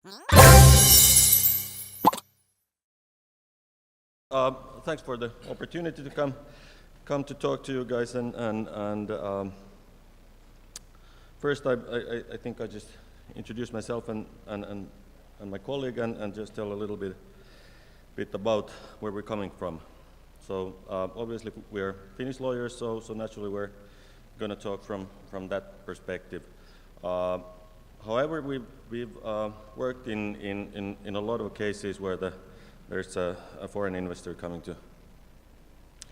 Thanks for the opportunity to come to talk to you guys. And first, I think I just introduce myself and my colleague and just tell a little bit about where we're coming from. So obviously we're Finnish lawyers, so naturally we're going to talk from that perspective. However, we've worked in a lot of cases where there's a foreign investor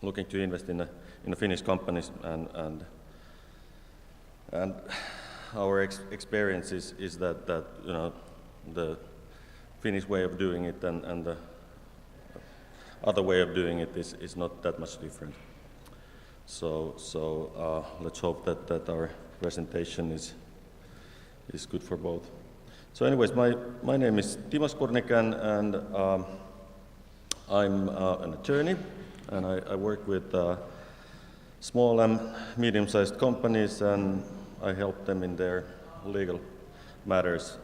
looking to invest in a Finnish companies, and our experience is that the Finnish way of doing it and the other way of doing it is not that much different. So let's hope that our presentation is good for both. So anyways, my name is SKURNIK, and I'm an attorney, and I work with small and medium-sized companies, and I help them in their legal matters.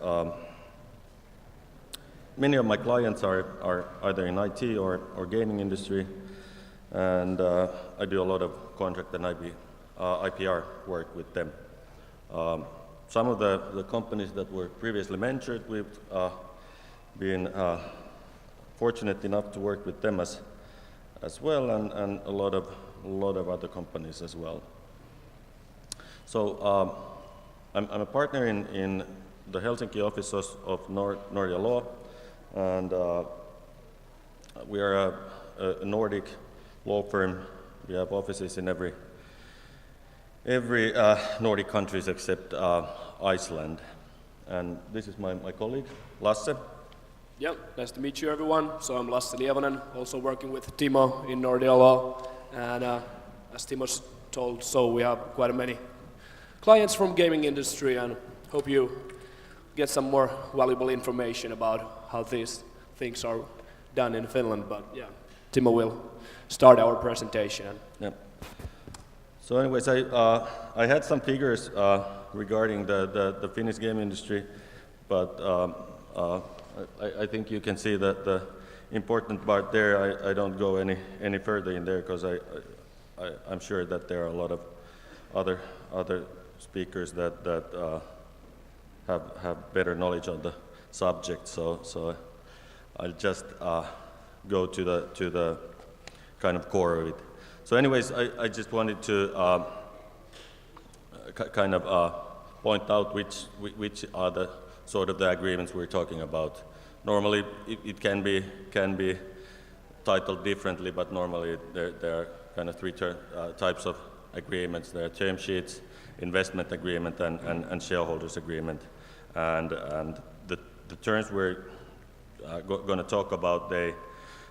Many of my clients are either in IT or gaming industry, and I do a lot of contract and IPR work with them. Some of the companies that were previously mentioned, we've been fortunate enough to work with them as well, and a lot of other companies as well. So I'm a partner in the Helsinki office of Nordia Law, and we are a Nordic law firm. We have offices in every Nordic countries except Iceland. And this is my colleague, Lasse. Yeah, nice to meet you, everyone. So I'm Lasse LIEVONEn, also working with Timo in Nordia Law. And as Timo's told, so we have quite many clients from gaming industry, and hope you get some more valuable information about how these things are done in Finland. But yeah, Timo will start our presentation. Yeah. So anyways, I had some figures regarding the Finnish game industry, but I think you can see that the important part there, I don't go any further in there, because I'm sure that there are a lot of other speakers that have better knowledge on the subject. So I'll just go to the kind of core of it. So anyways, I just wanted to kind of point out which are the sort of the agreements we're talking about. Normally, it can be titled differently, but normally there are kind of three types of agreements. There are term sheets, investment agreement, and shareholders agreement. And the terms we're going to talk about, they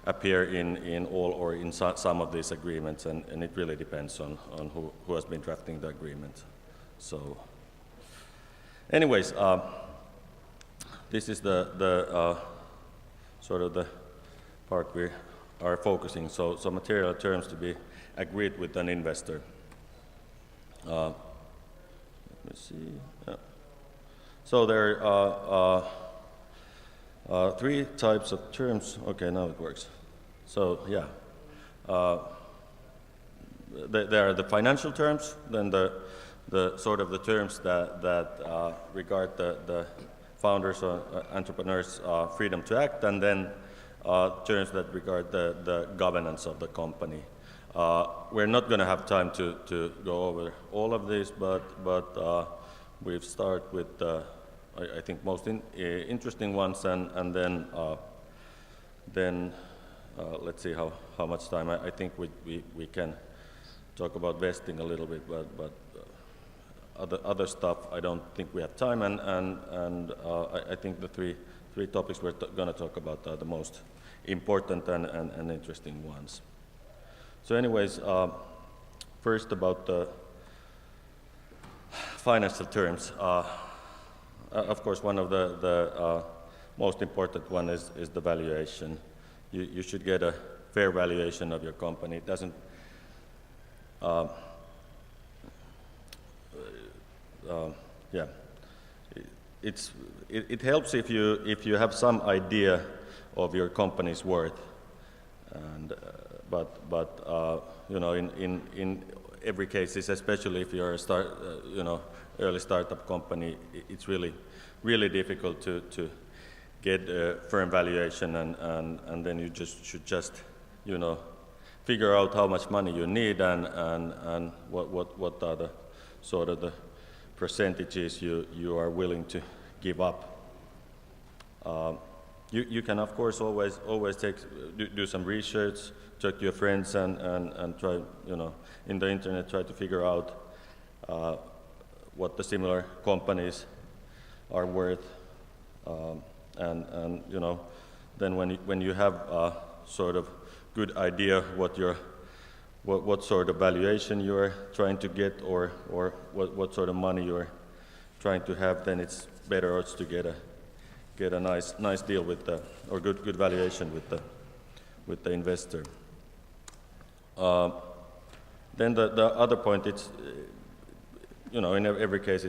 appear in all or in some of these agreements, and it really depends on who has been drafting the agreement. So anyways, this is the sort of the part we are focusing. So material terms to be agreed with an investor. Let me see. Yeah. So there are three types of terms. Okay, now it works. So yeah, there are the financial terms, then the sort of the terms that regard the founders or entrepreneurs' freedom to act, and then terms that regard the governance of the company. We're not going to have time to go over all of these, but we've started with I think most interesting ones, and then let's see how much time. I think we can talk about vesting a little bit, but other stuff I don't think we have time, and I think the three topics we're going to talk about are the most important and interesting ones. So anyways, first about the financial terms. Of course, one of the most important one is the valuation. You should get a fair valuation of your company. It doesn't it helps if you have some idea of your company's worth, and but you know, in every case, especially if you're a early startup company, it's really difficult to get a firm valuation, and then you should just figure out how much money you need and what are the sort of the percentages you are willing to give up. You can of course always do some research, talk to your friends and try in the internet try to figure out what the similar companies are worth, and then when you have a sort of good idea what sort of valuation you are trying to get or what sort of money you are trying to have, then it's better odds to get a nice deal with or good valuation with the investor. Then the other point, it's in every case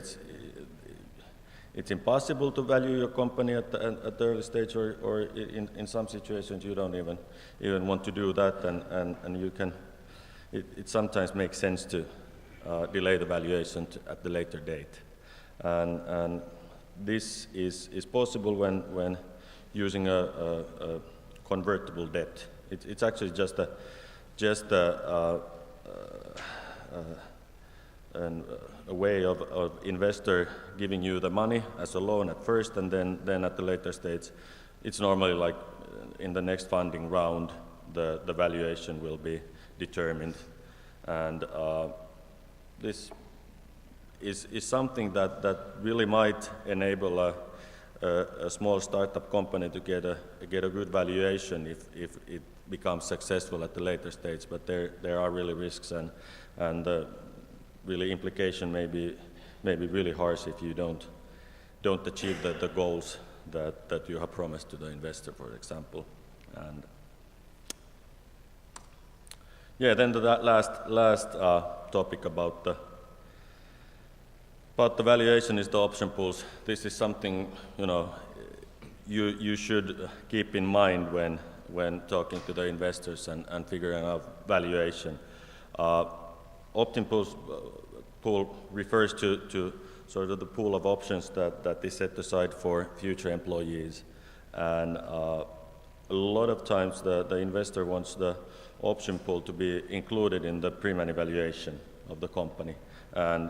it's impossible to value your company at the early stage, or in some situations you don't even want to do that, and you can. It sometimes makes sense to delay the valuation at the later date, and this is possible when using a convertible debt. It's actually just a way of investor giving you the money as a loan at first, and then at the later stage, it's normally like in the next funding round, the valuation will be determined, and this is something that really might enable a small startup company to get a good valuation if it becomes successful at the later stage. But there are really risks, and really implication may be really harsh if you don't achieve the goals that you have promised to the investor, for example. And yeah, then the last topic about the valuation is the option pools. This is something you should keep in mind when talking to the investors and figuring out valuation. Option pool refers to sort of the pool of options that is set aside for future employees, and a lot of times the investor wants the option pool to be included in the pre-money valuation of the company, and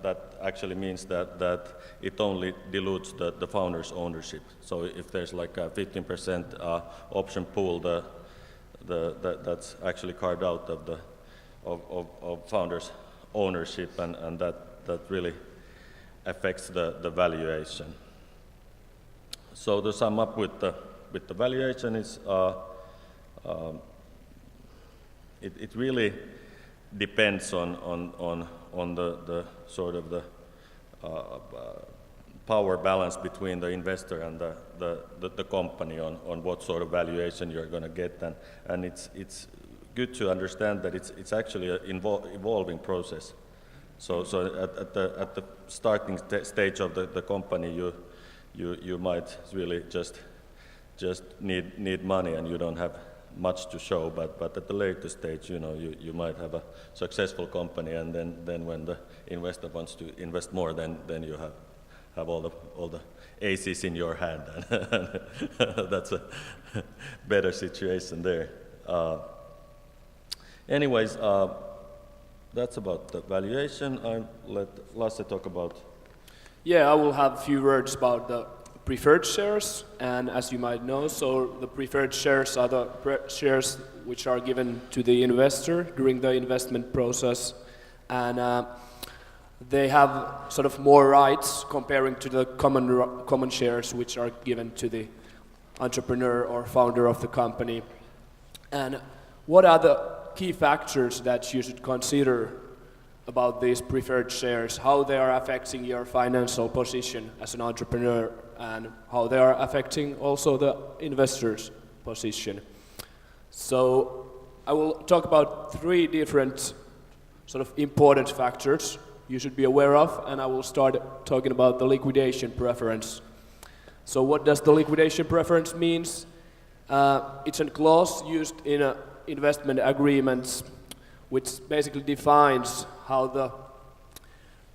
that actually means that it only dilutes the founder's ownership. So if there's like a 15% option pool, that's actually carved out of founder's ownership, and that really affects the valuation. So to sum up with the valuation, is it really depends on the sort of the power balance between the investor and the company on what sort of valuation you're going to get, and it's good to understand that it's actually an evolving process. So at the starting stage of the company, you might really just need money and you don't have much to show, but at the later stage, you might have a successful company, and then when the investor wants to invest more, then you have all the aces in your hand, and that's a better situation there. Anyways, that's about the valuation. I'll let Lasse talk about. Yeah, I will have a few words about the preferred shares, and as you might know, so the preferred shares are the shares which are given to the investor during the investment process, and they have sort of more rights comparing to the common shares which are given to the entrepreneur or founder of the company. And what are the key factors that you should consider about these preferred shares, how they are affecting your financial position as an entrepreneur, and how they are affecting also the investor's position? So I will talk about three different sort of important factors you should be aware of, and I will start talking about the liquidation preference. So what does the liquidation preference means? It's a clause used in investment agreements which basically defines how the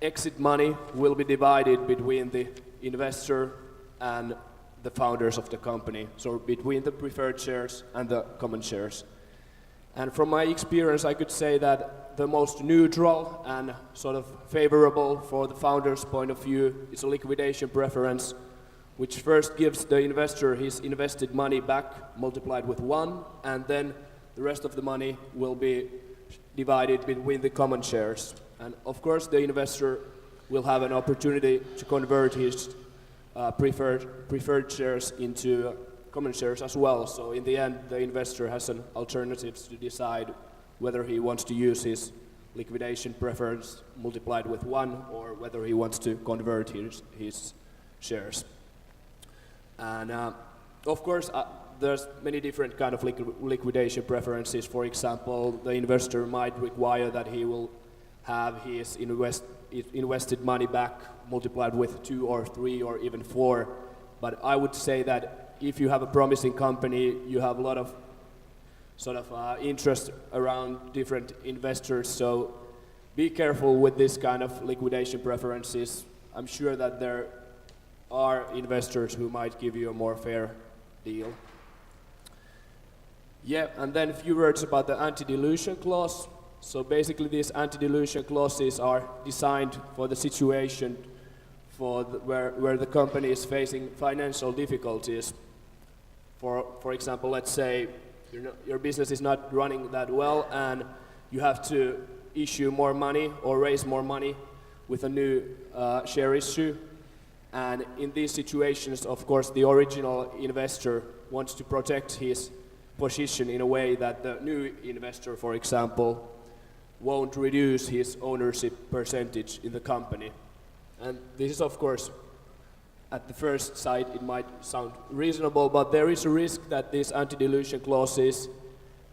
exit money will be divided between the investor and the founders of the company, so between the preferred shares and the common shares. And from my experience, I could say that the most neutral and sort of favorable for the founder's point of view is a liquidation preference, which first gives the investor his invested money back multiplied with 1, and then the rest of the money will be divided between the common shares. And of course the investor will have an opportunity to convert his preferred shares into common shares as well. So in the end the investor has an alternative to decide whether he wants to use his liquidation preference multiplied with 1 or whether he wants to convert his shares. And of course there's many different kind of liquidation preferences. For example, the investor might require that he will have his invested money back multiplied with 2 or 3 or even 4. But I would say that if you have a promising company, you have a lot of sort of interest around different investors, so be careful with this kind of liquidation preferences. I'm sure that there are investors who might give you a more fair deal. Yeah, and then a few words about the anti-dilution clause. So basically these anti-dilution clauses are designed for the situation where the company is facing financial difficulties. For example, let's say your business is not running that well and you have to issue more money or raise more money with a new share issue. And in these situations, of course, the original investor wants to protect his position in a way that the new investor, for example, won't reduce his ownership percentage in the company. And this is, of course, at the first sight it might sound reasonable, but there is a risk that these anti-dilution clauses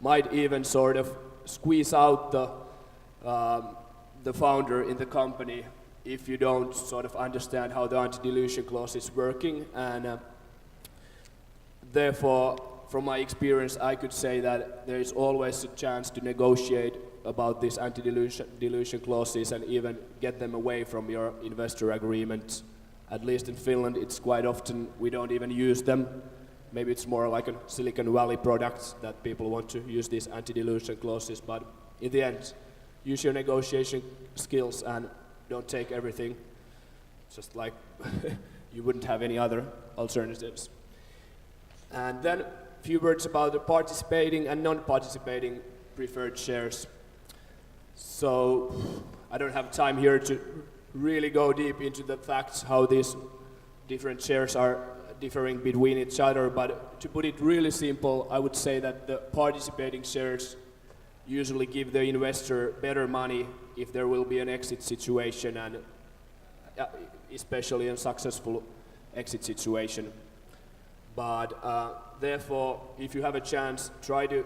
might even sort of squeeze out the founder in the company if you don't sort of understand how the anti-dilution clause is working. And therefore, from my experience, I could say that there is always a chance to negotiate about these anti-dilution clauses and even get them away from your investor agreement. At least in Finland, it's quite often we don't even use them. Maybe it's more like a Silicon Valley product that people want to use these anti-dilution clauses, but in the end, use your negotiation skills and don't take everything just like you wouldn't have any other alternatives. And then a few words about the participating and non-participating preferred shares. So I don't have time here to really go deep into the facts how these different shares are differing between each other, but to put it really simple, I would say that the participating shares usually give the investor better money if there will be an exit situation, and especially a successful exit situation. But therefore, if you have a chance, try to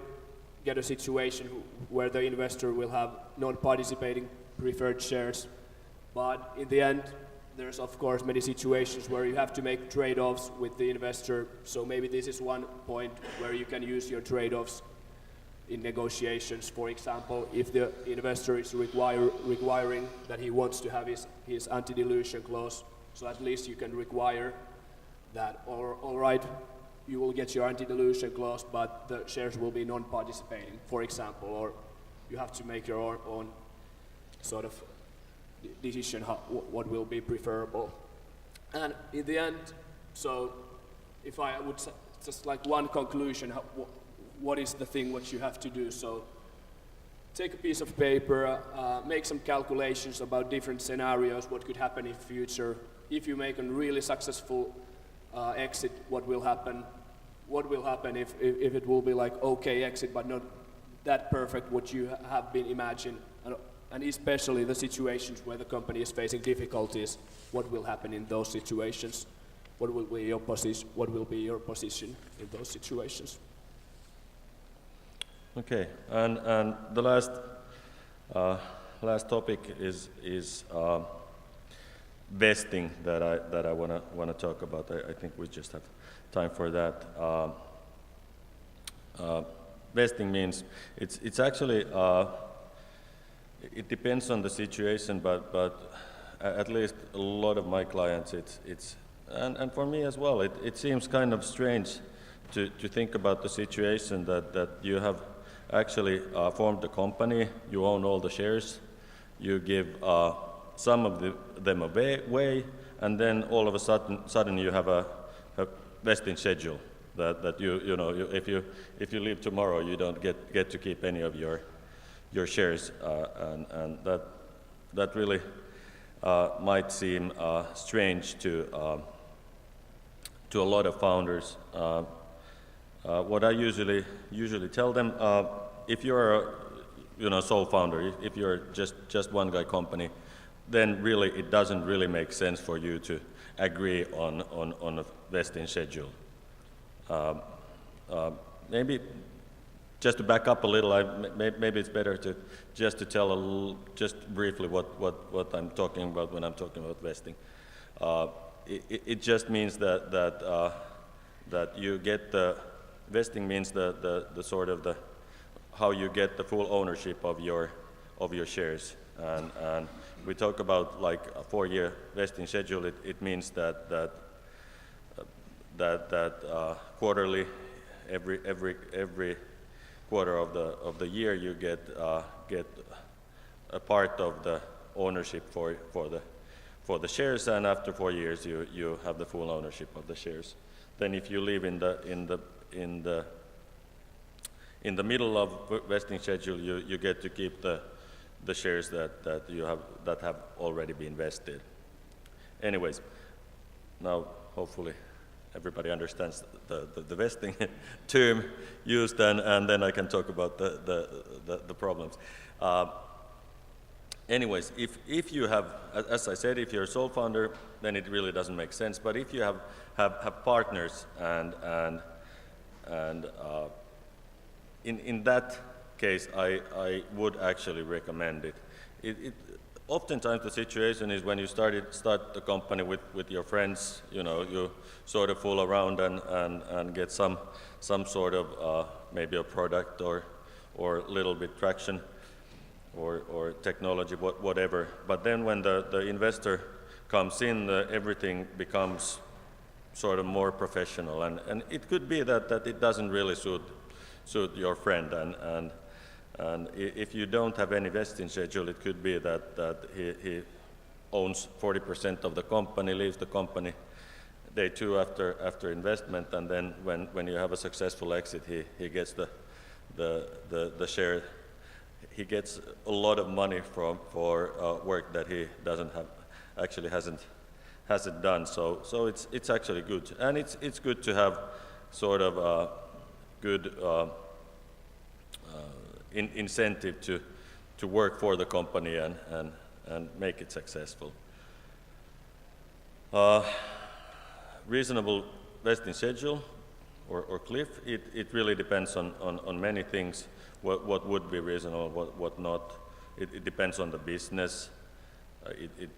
get a situation where the investor will have non-participating preferred shares. But in the end, there's of course many situations where you have to make trade-offs with the investor. So maybe this is one point where you can use your trade-offs in negotiations. For example, if the investor is requiring that he wants to have his anti-dilution clause, so at least you can require that, or all right, you will get your anti-dilution clause, but the shares will be non-participating, for example, or you have to make your own sort of decision what will be preferable. And in the end, so if I would just like one conclusion, what is the thing what you have to do? So take a piece of paper, make some calculations about different scenarios, what could happen in future. If you make a really successful exit, what will happen? What will happen if it will be like okay exit, but not that perfect what you have been imagined? And especially the situations where the company is facing difficulties, what will happen in those situations? What will be your position? What will be your position in those situations? last topic is vesting that I wanna talk about. I think we just have time for that. Vesting means it's actually it depends on the situation, but at least a lot of my clients it's and for me as well, it seems kind of strange to think about the situation that you have actually formed a company, you own all the shares, you give some of them away, and then all of a sudden you have a vesting schedule that if you leave tomorrow you don't get to keep any of your shares, and that really might seem strange to a lot of founders. What I usually tell them, if you're a sole founder, if you're just one guy company, then really it doesn't really make sense for you to agree on a vesting schedule. Maybe just to back up a little, maybe it's better to tell just briefly what I'm talking about when I'm talking about vesting. It just means that you get the vesting means the sort of the how you get the full ownership of your shares, and we talk about like a 4-year vesting schedule. It means that quarterly, every quarter of the year you get a part of the ownership for the shares, and after 4 years you have the full ownership of the shares. Then if you live in the middle of vesting schedule, you get to keep the shares that have already been vested. Anyways, now hopefully everybody understands the vesting term used, and then I can talk about the problems. Anyways, if you have, as I said, if you're a sole founder, then it really doesn't make sense. But if you have partners and in that case, I would actually recommend it. Oftentimes the situation is when you start the company with your friends, you sort of fool around and get some sort of maybe a product or little bit traction or technology, whatever. But then when the investor comes in, everything becomes sort of more professional, and it could be that it doesn't really suit your friend, and if you don't have any vesting schedule, it could be that he owns 40% of the company, leaves the company day 2 after investment, and then when you have a successful exit, he gets the share. He gets a lot of money for work that he hasn't done. So it's actually good, and it's good to have sort of a good incentive to work for the company and make it successful. Reasonable vesting schedule or cliff, it really depends on many things. What would be reasonable, what not. It depends on the business.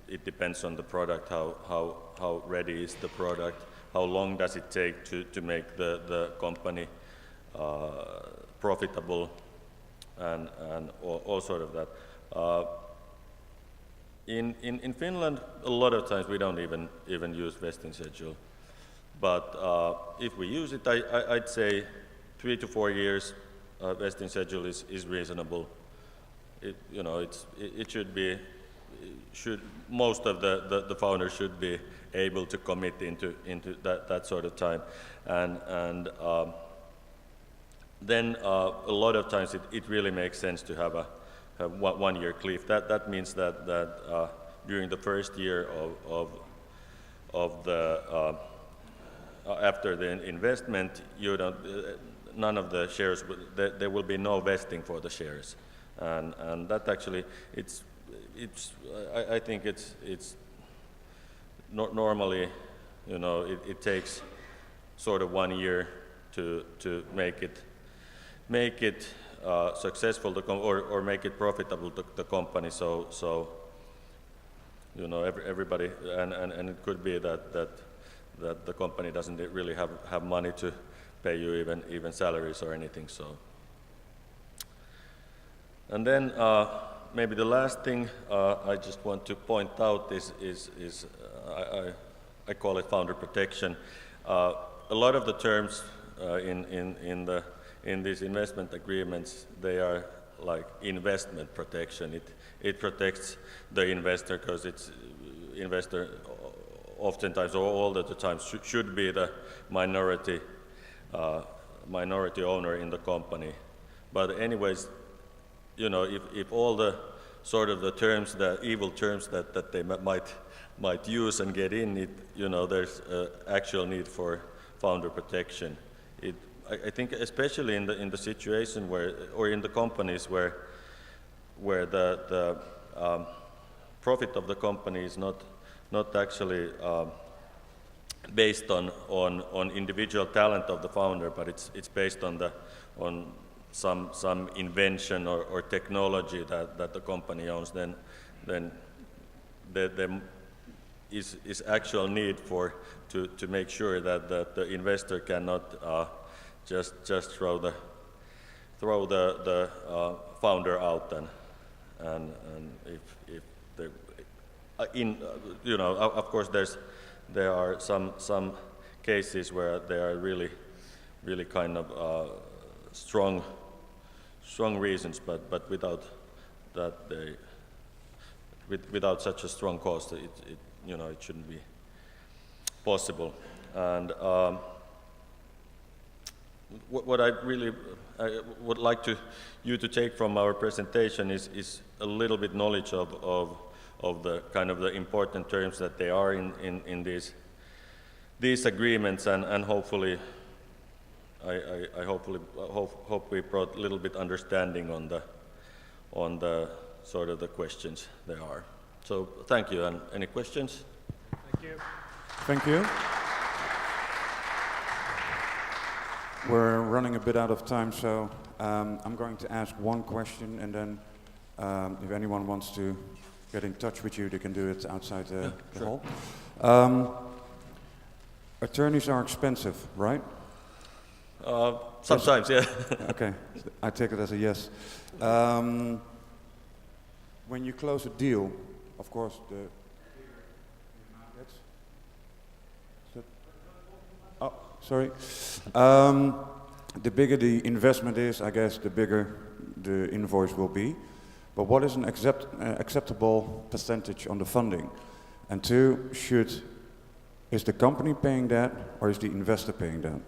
It depends on the product, how ready is the product, how long does it take to make the company profitable, and all sort of that. In Finland, a lot of times we don't even use vesting schedule, but if we use it, I'd say 3 to 4 years vesting schedule is reasonable. It should be. Most of the founders should be able to commit into that sort of time, and then a lot of times it really makes sense to have a 1-year cliff. That means that during the first year of the after the investment, none of the shares, there will be no vesting for the shares, and that actually I think it's normally, it takes sort of 1 year to make it successful or make it profitable to the company. So you know, everybody, and it could be that the company doesn't really have money to pay you even salaries or anything. So, and then maybe the last thing I just want to point out is I call it founder protection. A lot of the terms in these investment agreements, they are like investment protection. It protects the investor because it's investor oftentimes or all the time should be the minority owner in the company. But anyways, you know, if all the sort of the terms, the evil terms that they might use and get in it, you know, there's actual need for founder protection. I think especially in the situation where, or in the companies where the profit of the company is not actually based on individual talent of the founder, but it's based on some invention or technology that the company owns, then there is actual need to make sure that the investor cannot just throw the founder out, and if they you know, of course there are some cases where there are really kind of strong reasons, but without that without such a strong cause, you know, it shouldn't be possible. And what I really would like you to take from our presentation is a little bit knowledge of the kind of the important terms that they are in these agreements, and hopefully I hope we brought a little bit understanding on the sort of the questions there are. So thank you, and any questions? Thank you. Thank you. We're running a bit out of time, so I'm going to ask one question, and then if anyone wants to get in touch with you, they can do it outside the hall. Attorneys are expensive, right? Sometimes, yeah. Okay, I take it as a yes. When you close a deal, of course, the oh, sorry. The bigger the investment is, I guess, the bigger the invoice will be. But what is an acceptable percentage on the funding? And two, is the company paying that, or is the investor paying that?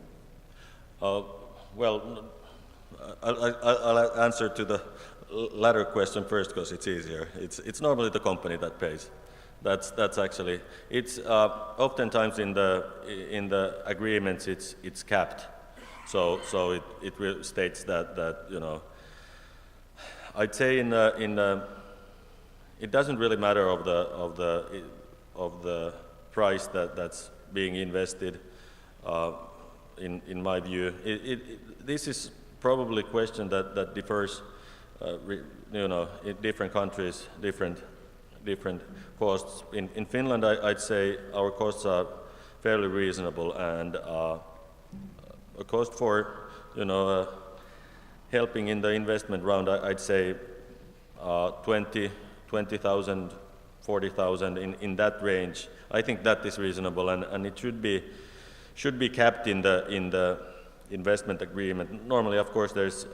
Well, I'll answer to the latter question first because it's easier. It's normally the company that pays. That's actually, it's oftentimes in the agreements it's capped. So it states that you know, I'd say it doesn't really matter of the price that's being invested. In my view, this is probably a question that differs, you know, in different countries, different costs. In Finland, I'd say our costs are fairly reasonable, and a cost for, you know, helping in the investment round, I'd say 20,000, 40,000 in that range. I think that is reasonable, and it should be capped in the investment agreement. Normally, of course, there's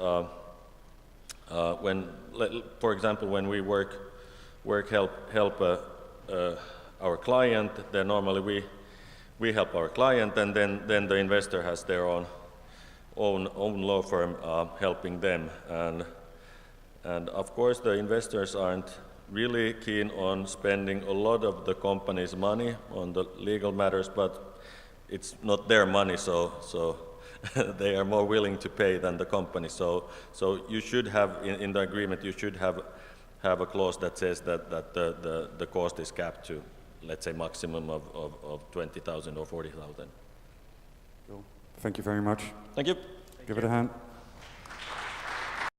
for example, when we help our client, then normally we help our client, and then the investor has their own law firm helping them, and of course the investors aren't really keen on spending a lot of the company's money on the legal matters, but it's not their money, so they are more willing to pay than the company. So you should have in the agreement, you should have a clause that says that the cost is capped to, let's say, maximum of 20,000 or 40,000. Cool. Thank you very much. Thank you. Give it a hand.